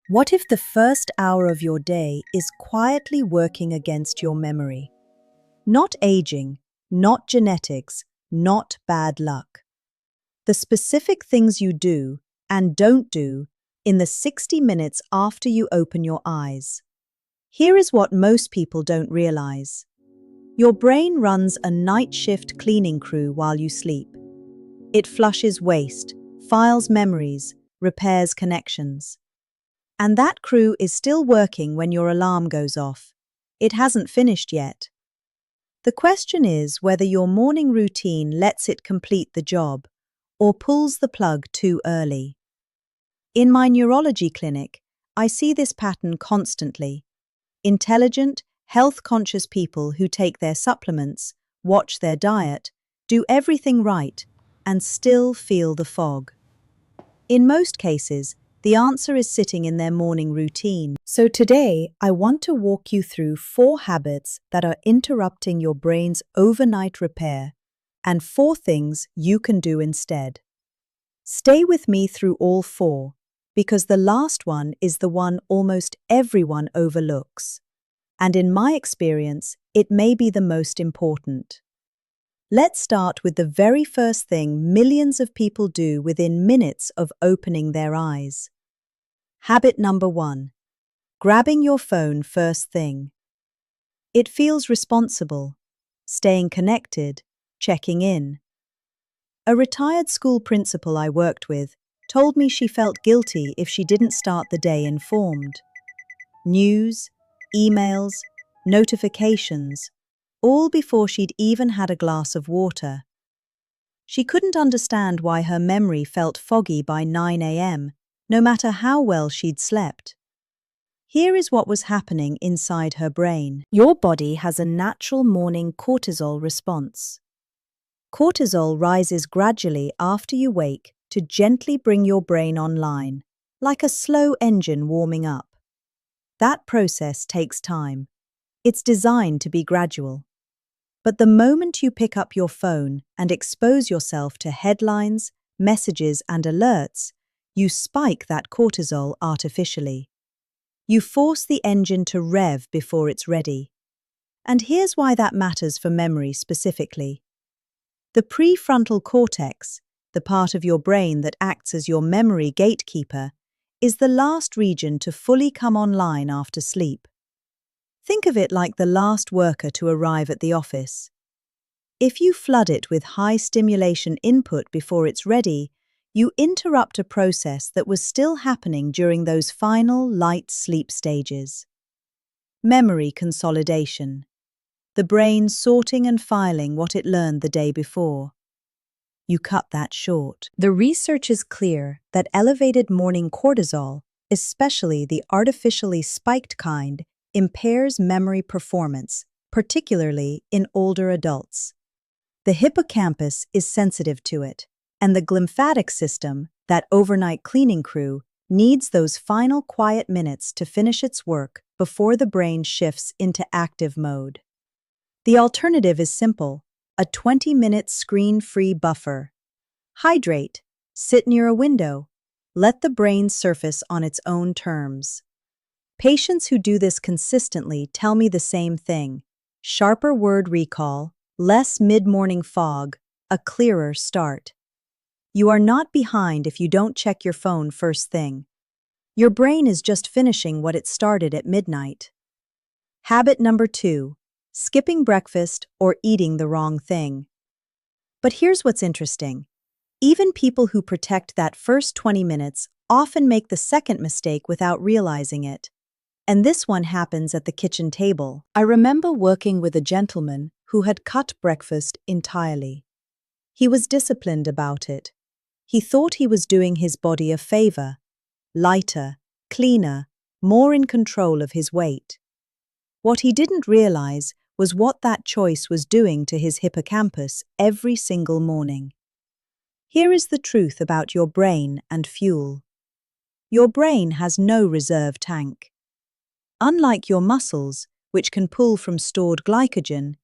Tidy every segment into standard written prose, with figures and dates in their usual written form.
What if the first hour of your day is quietly working against your memory? Not aging, not genetics, not bad luck. The specific things you do and don't do in the 60 minutes after you open your eyes. Here is what most people don't realize. Your brain runs a night shift cleaning crew while you sleep. It flushes waste, files memories, repairs connections. And that crew is still working when your alarm goes off. It hasn't finished yet. The question is whether your morning routine lets it complete the job or pulls the plug too early. In my neurology clinic, I see this pattern constantly. Intelligent, health-conscious people who take their supplements, watch their diet, do everything right, and still feel the fog. In most cases, the answer is sitting in their morning routine. So today, I want to walk you through 4 habits that are interrupting your brain's overnight repair and 4 things you can do instead. Stay with me through all 4, because the last one is the one almost everyone overlooks. And in my experience, it may be the most important. Let's start with the very first thing millions of people do within minutes of opening their eyes. Habit number 1. Grabbing your phone first thing. It feels responsible, staying connected, checking in. A retired school principal I worked with told me she felt guilty if she didn't start the day informed. News, emails, notifications, all before she'd even had a glass of water. She couldn't understand why her memory felt foggy by 9 a.m., no matter how well she'd slept. Here is what was happening inside her brain. Your body has a natural morning cortisol response. Cortisol rises gradually after you wake to gently bring your brain online, like a slow engine warming up. That process takes time. It's designed to be gradual. But the moment you pick up your phone and expose yourself to headlines, messages, and alerts, you spike that cortisol artificially. You force the engine to rev before it's ready. And here's why that matters for memory specifically. The prefrontal cortex, the part of your brain that acts as your memory gatekeeper, is the last region to fully come online after sleep. Think of it like the last worker to arrive at the office. If you flood it with high-stimulation input before it's ready, you interrupt a process that was still happening during those final light sleep stages. Memory consolidation. The brain sorting and filing what it learned the day before. You cut that short. The research is clear that elevated morning cortisol, especially the artificially spiked kind, impairs memory performance, particularly in older adults. The hippocampus is sensitive to it, and the glymphatic system, that overnight cleaning crew, needs those final quiet minutes to finish its work before the brain shifts into active mode. The alternative is simple: a 20-minute screen-free buffer. Hydrate, sit near a window, let the brain surface on its own terms. Patients who do this consistently tell me the same thing: sharper word recall, less mid-morning fog, a clearer start. You are not behind if you don't check your phone first thing. Your brain is just finishing what it started at midnight. Habit number 2. Skipping breakfast or eating the wrong thing. But here's what's interesting. Even people who protect that first 20 minutes often make the second mistake without realizing it. And this one happens at the kitchen table. I remember working with a gentleman who had cut breakfast entirely. He was disciplined about it. He thought he was doing his body a favor: lighter, cleaner, more in control of his weight. What he didn't realize was what that choice was doing to his hippocampus every single morning. Here is the truth about your brain and fuel. Your brain has no reserve tank. Unlike your muscles, which can pull from stored glycogen,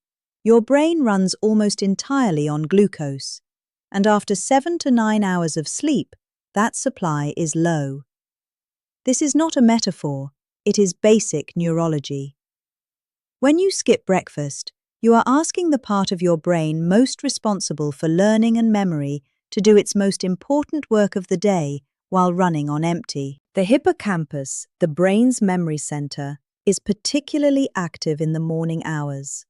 your brain runs almost entirely on glucose, and after 7 to 9 hours of sleep, that supply is low. This is not a metaphor, it is basic neurology. When you skip breakfast, you are asking the part of your brain most responsible for learning and memory to do its most important work of the day while running on empty. The hippocampus, the brain's memory center, is particularly active in the morning hours.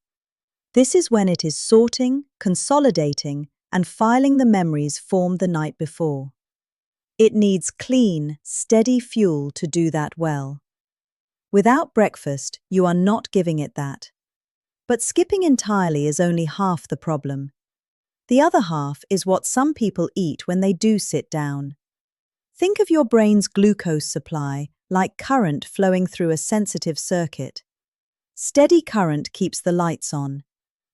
This is when it is sorting, consolidating, and filing the memories formed the night before. It needs clean, steady fuel to do that well. Without breakfast, you are not giving it that. But skipping entirely is only half the problem. The other half is what some people eat when they do sit down. Think of your brain's glucose supply like current flowing through a sensitive circuit. Steady current keeps the lights on.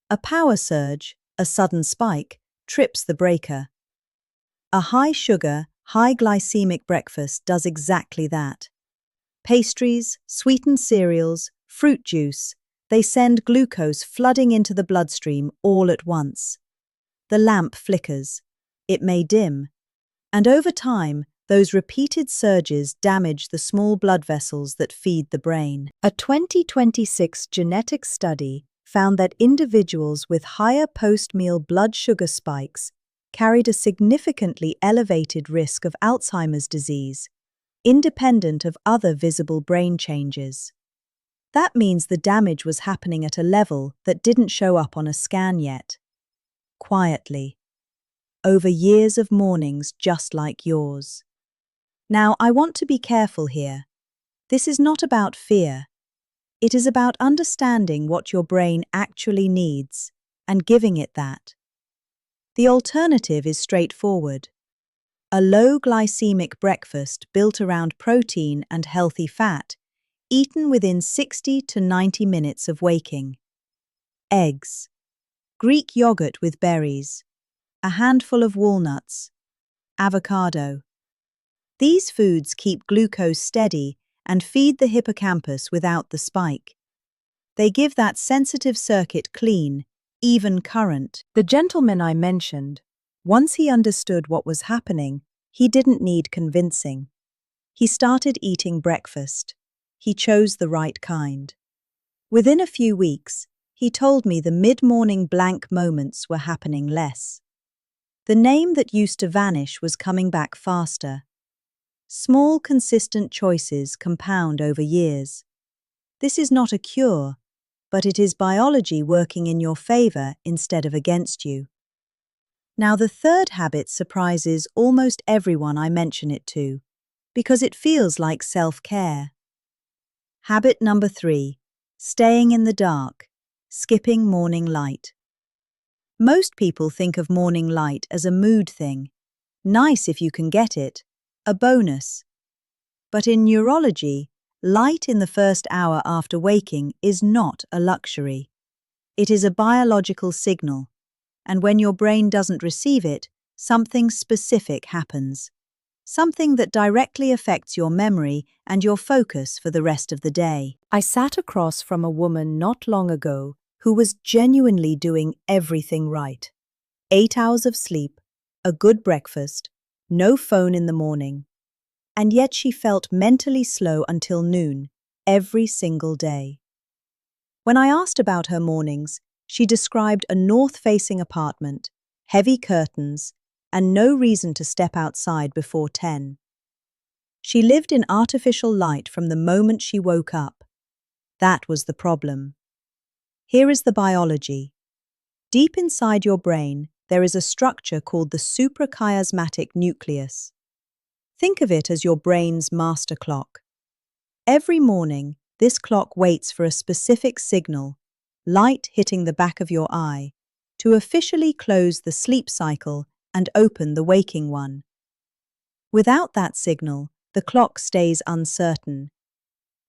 A power surge, a sudden spike, trips the breaker. A high-sugar, high-glycemic breakfast does exactly that. Pastries, sweetened cereals, fruit juice, they send glucose flooding into the bloodstream all at once. The lamp flickers. It may dim. And over time, those repeated surges damage the small blood vessels that feed the brain. A 2026 genetic study found that individuals with higher post-meal blood sugar spikes carried a significantly elevated risk of Alzheimer's disease, independent of other visible brain changes. That means the damage was happening at a level that didn't show up on a scan yet. Quietly. Over years of mornings just like yours. Now, I want to be careful here. This is not about fear. It is about understanding what your brain actually needs and giving it that. The alternative is straightforward. A low glycemic breakfast built around protein and healthy fat, eaten within 60 to 90 minutes of waking. Eggs, Greek yogurt with berries, a handful of walnuts, avocado. These foods keep glucose steady and feed the hippocampus without the spike. They give that sensitive circuit clean, even current. The gentleman I mentioned, once he understood what was happening, he didn't need convincing. He started eating breakfast. He chose the right kind. Within a few weeks, he told me the mid-morning blank moments were happening less. The name that used to vanish was coming back faster. Small, consistent choices compound over years. This is not a cure, but it is biology working in your favor instead of against you. Now, the third habit surprises almost everyone I mention it to, because it feels like self-care. Habit number 3, staying in the dark, skipping morning light. Most people think of morning light as a mood thing. Nice if you can get it, a bonus. But in neurology, light in the first hour after waking is not a luxury. It is a biological signal, and when your brain doesn't receive it, something specific happens. Something that directly affects your memory and your focus for the rest of the day. I sat across from a woman not long ago who was genuinely doing everything right. 8 hours of sleep, a good breakfast, no phone in the morning. And yet she felt mentally slow until noon, every single day. When I asked about her mornings, she described a north-facing apartment, heavy curtains, and no reason to step outside before 10. She lived in artificial light from the moment she woke up. That was the problem. Here is the biology. Deep inside your brain, there is a structure called the suprachiasmatic nucleus. Think of it as your brain's master clock. Every morning, this clock waits for a specific signal, light hitting the back of your eye, to officially close the sleep cycle and open the waking one. Without that signal, the clock stays uncertain.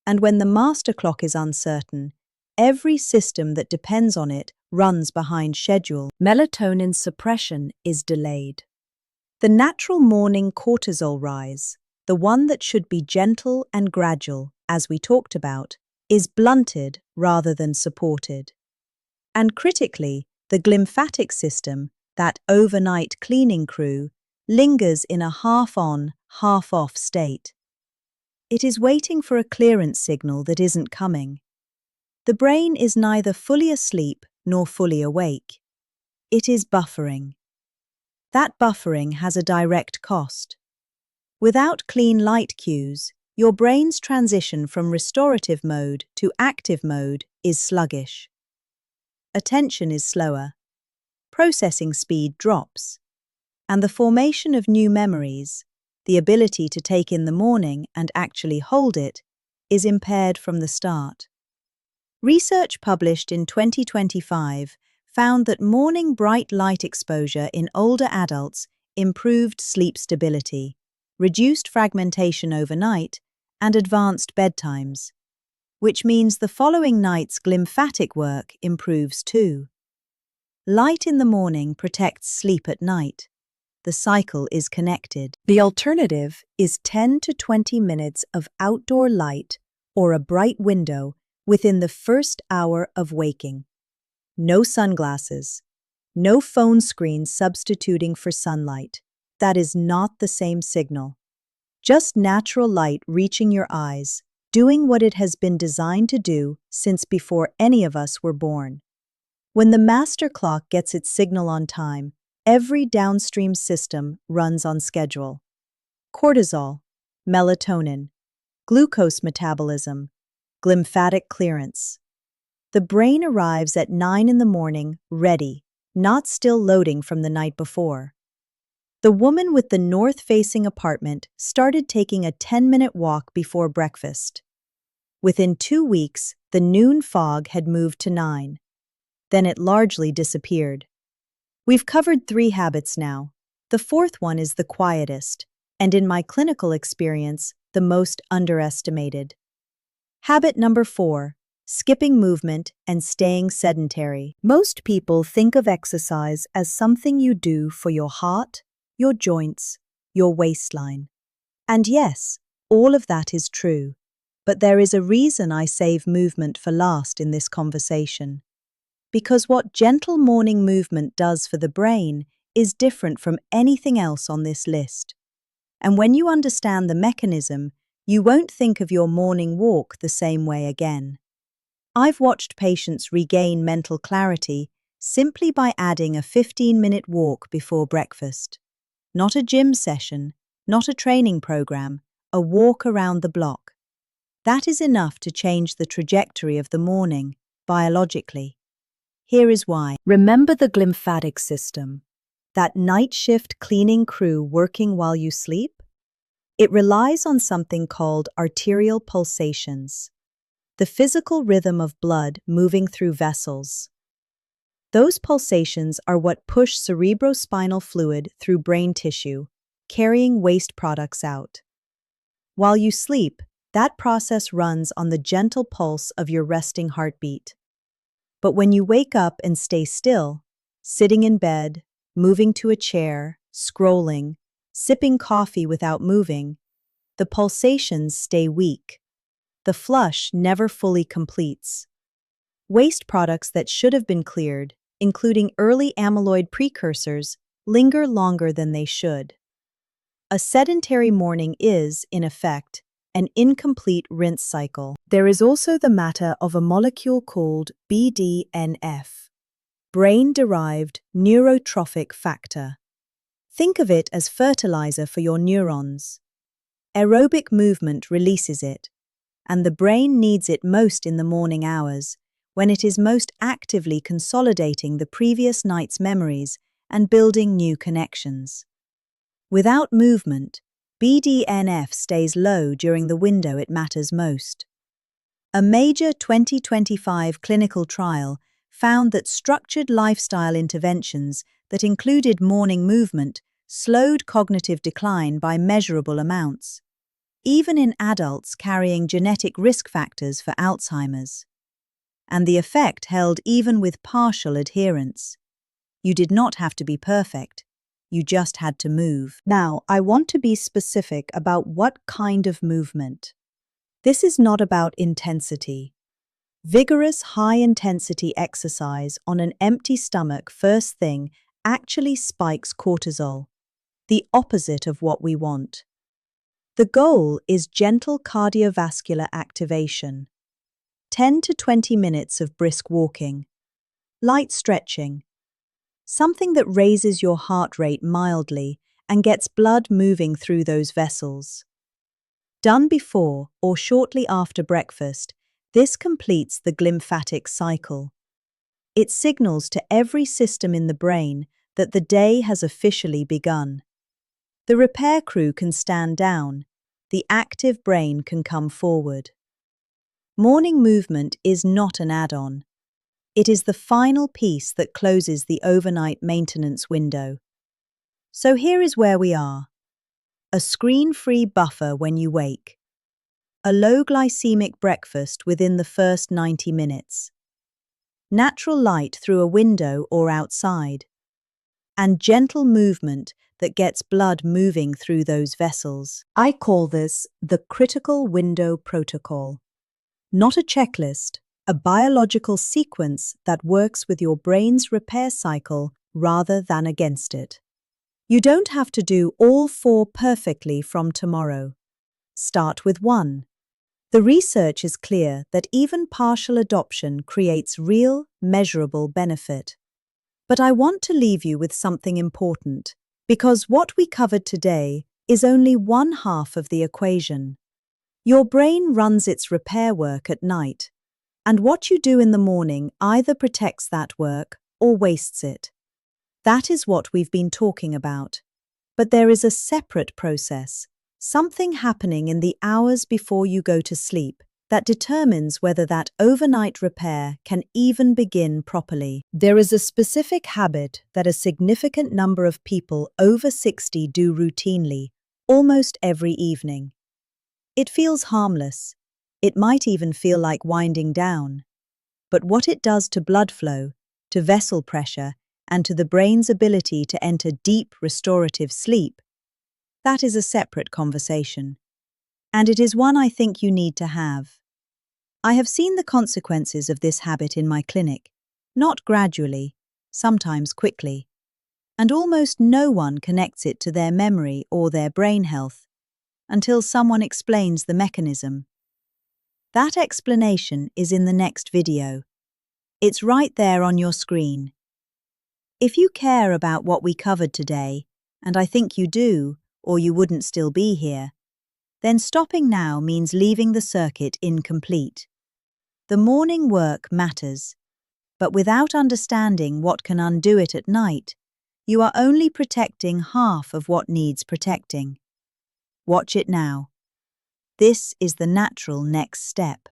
And when the master clock is uncertain, every system that depends on it runs behind schedule. Melatonin suppression is delayed. The natural morning cortisol rise, the one that should be gentle and gradual, as we talked about, is blunted rather than supported. And critically, the glymphatic system, that overnight cleaning crew, lingers in a half-on, half-off state. It is waiting for a clearance signal that isn't coming. The brain is neither fully asleep nor fully awake. It is buffering. That buffering has a direct cost. Without clean light cues, your brain's transition from restorative mode to active mode is sluggish. Attention is slower. Processing speed drops. And the formation of new memories, the ability to take in the morning and actually hold it, is impaired from the start. Research published in 2025 found that morning bright light exposure in older adults improved sleep stability, reduced fragmentation overnight, and advanced bedtimes, which means the following night's glymphatic work improves too. Light in the morning protects sleep at night. The cycle is connected. The alternative is 10 to 20 minutes of outdoor light or a bright window within the first hour of waking. No sunglasses. No phone screen substituting for sunlight. That is not the same signal. Just natural light reaching your eyes, doing what it has been designed to do since before any of us were born. When the master clock gets its signal on time, every downstream system runs on schedule. Cortisol, melatonin, glucose metabolism, glymphatic clearance. The brain arrives at 9 in the morning, ready, not still loading from the night before. The woman with the north-facing apartment started taking a 10-minute walk before breakfast. Within 2 weeks, the noon fog had moved to 9. Then it largely disappeared. We've covered 3 habits now. The 4th one is the quietest, and in my clinical experience, the most underestimated. Habit number 4, skipping movement and staying sedentary. Most people think of exercise as something you do for your heart, your joints, your waistline. And yes, all of that is true. But there is a reason I save movement for last in this conversation. Because what gentle morning movement does for the brain is different from anything else on this list. And when you understand the mechanism, you won't think of your morning walk the same way again. I've watched patients regain mental clarity simply by adding a 15-minute walk before breakfast. Not a gym session, not a training program, a walk around the block. That is enough to change the trajectory of the morning, biologically. Here is why. Remember the glymphatic system, that night shift cleaning crew working while you sleep? It relies on something called arterial pulsations, the physical rhythm of blood moving through vessels. Those pulsations are what push cerebrospinal fluid through brain tissue, carrying waste products out. While you sleep, that process runs on the gentle pulse of your resting heartbeat. But when you wake up and stay still, sitting in bed, moving to a chair, scrolling, sipping coffee without moving, the pulsations stay weak. The flush never fully completes. Waste products that should have been cleared, including early amyloid precursors, linger longer than they should. A sedentary morning is, in effect, an incomplete rinse cycle. There is also the matter of a molecule called BDNF, brain-derived neurotrophic factor. Think of it as fertilizer for your neurons. Aerobic movement releases it, and the brain needs it most in the morning hours, when it is most actively consolidating the previous night's memories and building new connections. Without movement, BDNF stays low during the window it matters most. A major 2025 clinical trial found that structured lifestyle interventions that included morning movement slowed cognitive decline by measurable amounts, even in adults carrying genetic risk factors for Alzheimer's. And the effect held even with partial adherence. You did not have to be perfect. You just had to move. Now, I want to be specific about what kind of movement. This is not about intensity. Vigorous, high-intensity exercise on an empty stomach first thing actually spikes cortisol, the opposite of what we want. The goal is gentle cardiovascular activation, 10 to 20 minutes of brisk walking, light stretching, something that raises your heart rate mildly and gets blood moving through those vessels. Done before or shortly after breakfast, this completes the glymphatic cycle. It signals to every system in the brain that the day has officially begun. The repair crew can stand down, the active brain can come forward. Morning movement is not an add-on. It is the final piece that closes the overnight maintenance window. So here is where we are. A screen-free buffer when you wake. A low glycemic breakfast within the first 90 minutes. Natural light through a window or outside. And gentle movement that gets blood moving through those vessels. I call this the critical window protocol. Not a checklist, a biological sequence that works with your brain's repair cycle rather than against it. You don't have to do all 4 perfectly from tomorrow. Start with 1. The research is clear that even partial adoption creates real, measurable benefit. But I want to leave you with something important, because what we covered today is only one half of the equation. Your brain runs its repair work at night, and what you do in the morning either protects that work or wastes it. That is what we've been talking about. But there is a separate process, something happening in the hours before you go to sleep, that determines whether that overnight repair can even begin properly. There is a specific habit that a significant number of people over 60 do routinely, almost every evening. It feels harmless. It might even feel like winding down. But what it does to blood flow, to vessel pressure, and to the brain's ability to enter deep restorative sleep, that is a separate conversation. And it is one I think you need to have. I have seen the consequences of this habit in my clinic, not gradually, sometimes quickly, and almost no one connects it to their memory or their brain health until someone explains the mechanism. That explanation is in the next video. It's right there on your screen. If you care about what we covered today, and I think you do, or you wouldn't still be here, then stopping now means leaving the circuit incomplete. The morning work matters, but without understanding what can undo it at night, you are only protecting half of what needs protecting. Watch it now. This is the natural next step.